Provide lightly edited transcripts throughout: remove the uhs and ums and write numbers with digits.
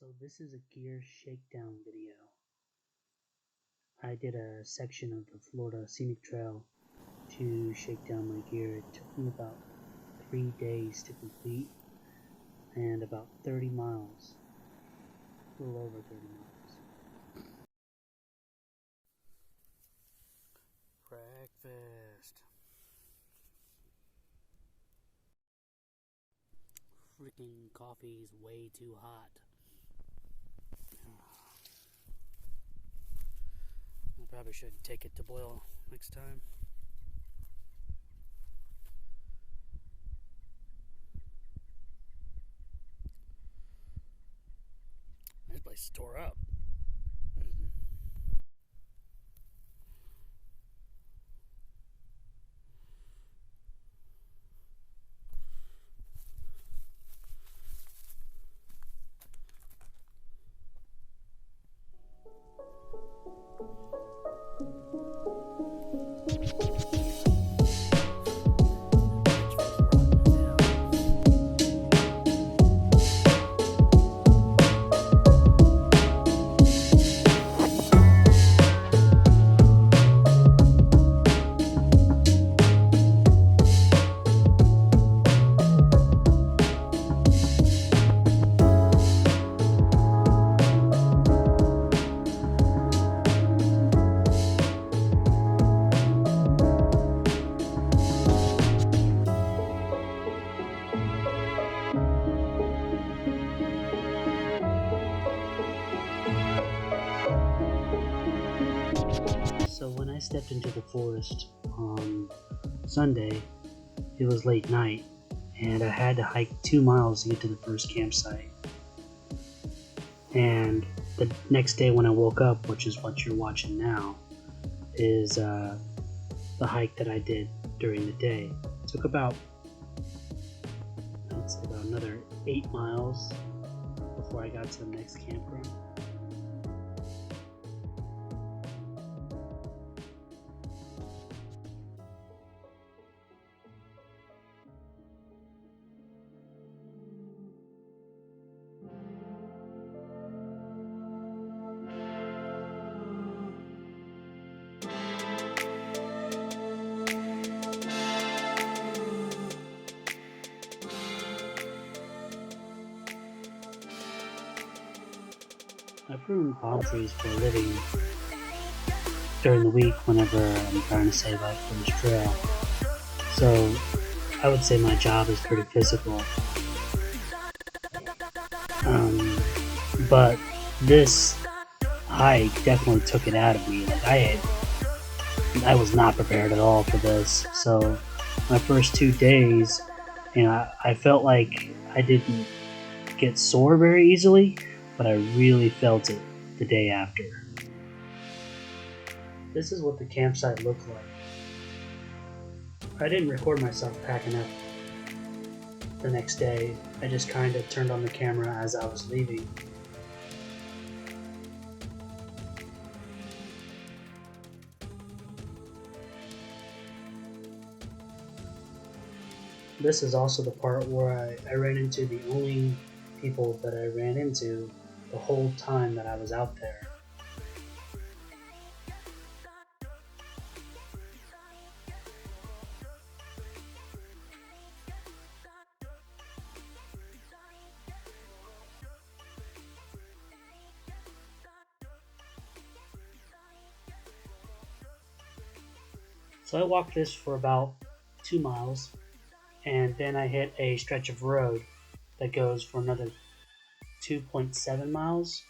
So this is a gear shakedown video. I did a section of the Florida Scenic Trail to shake down my gear. It took me about 3 days to complete and about 30 miles, a little over 30 miles. Breakfast. Freaking coffee's way too hot. I probably should take it to boil next time. This place tore up. So when I stepped into the forest on Sunday, it was late night, and I had to hike 2 miles to get to the first campsite. And the next day when I woke up, which is what you're watching now, is the hike that I did during the day. It took about, I'd say about another 8 miles before I got to the next campground. I prune palm trees for a living during the week whenever I'm trying to save up for this trail. So I would say my job is pretty physical. But this hike definitely took it out of me. Like I was not prepared at all for this. So my first 2 days, I felt like I didn't get sore very easily, but I really felt it the day after. This is what the campsite looked like. I didn't record myself packing up the next day. I just kind of turned on the camera as I was leaving. This is also the part where I ran into the only people that I ran into the whole time that I was out there. So I walked this for about 2 miles, and then I hit a stretch of road that goes for another 2.7 miles,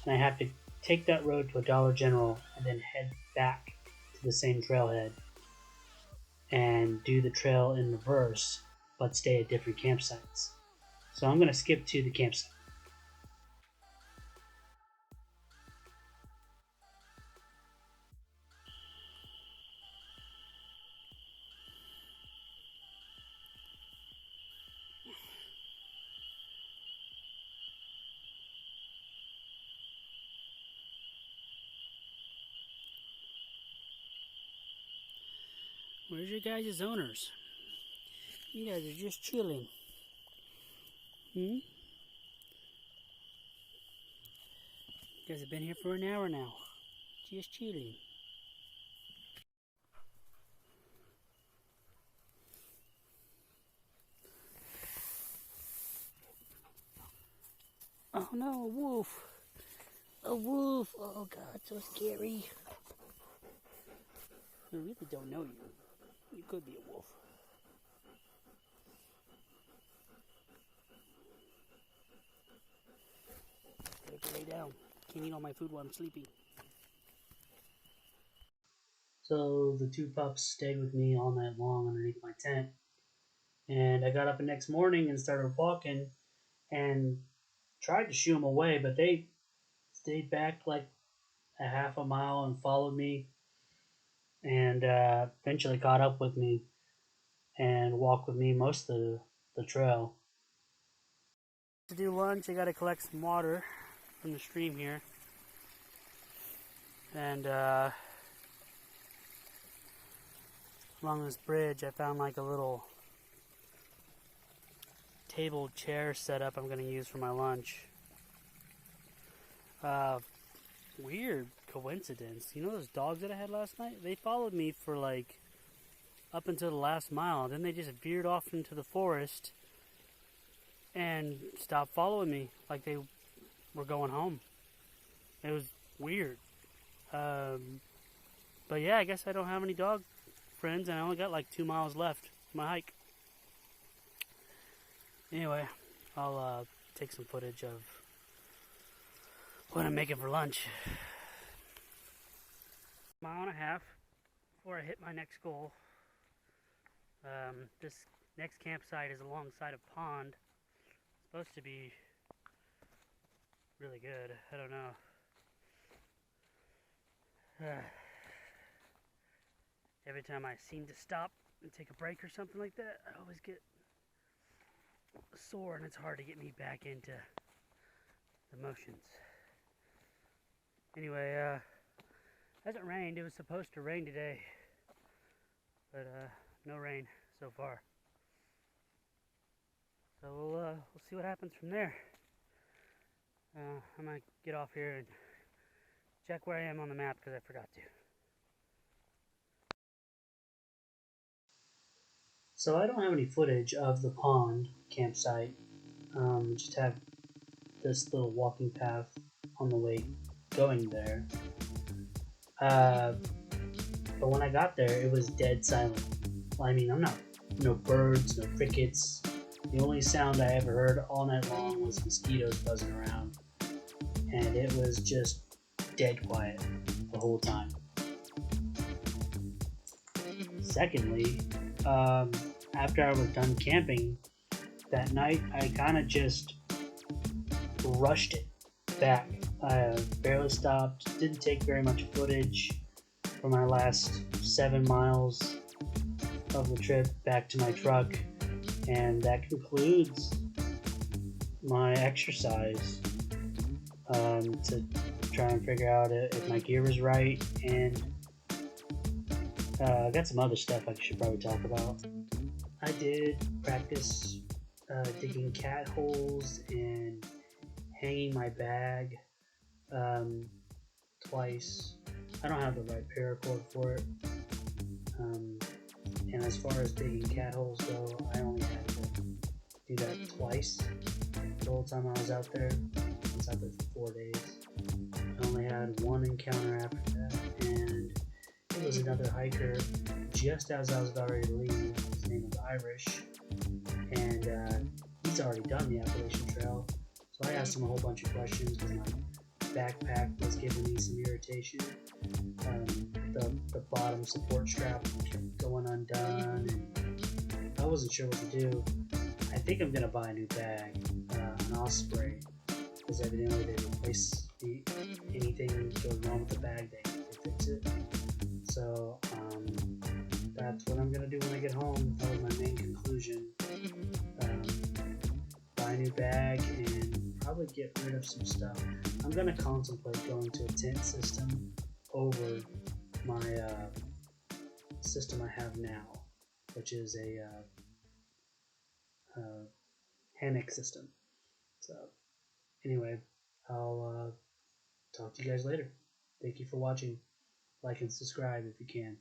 and I have to take that road to a Dollar General and then head back to the same trailhead and do the trail in reverse but stay at different campsites. So I'm going to skip to the campsite. Where's your guys' owners? You guys are just chilling. You guys have been here for an hour now. Just chilling. Oh no, a wolf. A wolf. Oh god, so scary. I really don't know you. You could be a wolf. Better go lay down. Can't eat all my food while I'm sleeping. So the two pups stayed with me all night long underneath my tent. And I got up the next morning and started walking and tried to shoo them away, but they stayed back like a half a mile and followed me and eventually caught up with me and walked with me most of the trail. To do lunch, I got to collect some water from the stream here. And along this bridge, I found like a little table chair setup I'm going to use for my lunch. Weird coincidence. You know those dogs that I had last night? They followed me for like up until the last mile. Then they just veered off into the forest and stopped following me like they were going home. It was weird. But yeah, I guess I don't have any dog friends and I only got like 2 miles left to my hike. Anyway, I'll take some footage of what I'm making for lunch. Mile and a half before I hit my next goal. This next campsite is alongside a pond. It's supposed to be really good. I don't know. Every time I seem to stop and take a break or something like that, I always get sore and it's hard to get me back into the motions. Anyway, it hasn't rained. It was supposed to rain today, but no rain so far. So we'll see what happens from there. I'm gonna get off here and check where I am on the map because I forgot to. So I don't have any footage of the pond campsite. Just have this little walking path on the way going there. But when I got there, it was dead silent. Well, I mean, no birds, no crickets. The only sound I ever heard all night long was mosquitoes buzzing around. And it was just dead quiet the whole time. Secondly, after I was done camping that night, I kind of just rushed it back. I barely stopped, didn't take very much footage for my last 7 miles of the trip back to my truck, and that concludes my exercise to try and figure out if my gear was right, and I got some other stuff I should probably talk about. I did practice digging cat holes and hanging my bag twice. I don't have the right paracord for it. And as far as digging cat holes go, I only had to do that twice the whole time I was out there. I was out there for 4 days. I only had one encounter after that, and it was another hiker just as I was about ready to leave. His name was Irish, and he's already done the Appalachian Trail. So I asked him a whole bunch of questions because my backpack was giving me some irritation. The bottom support strap kept going undone, and I wasn't sure what to do. I think I'm gonna buy a new bag, an Osprey, because evidently they replace anything goes wrong with the bag, they fix it. So that's what I'm gonna do when I get home. That was my main conclusion. Buy a new bag and probably get rid of some stuff. I'm gonna contemplate going to a tent system over my system I have now, which is a hammock system. So anyway, I'll talk to you guys later. Thank you for watching. Like and subscribe if you can.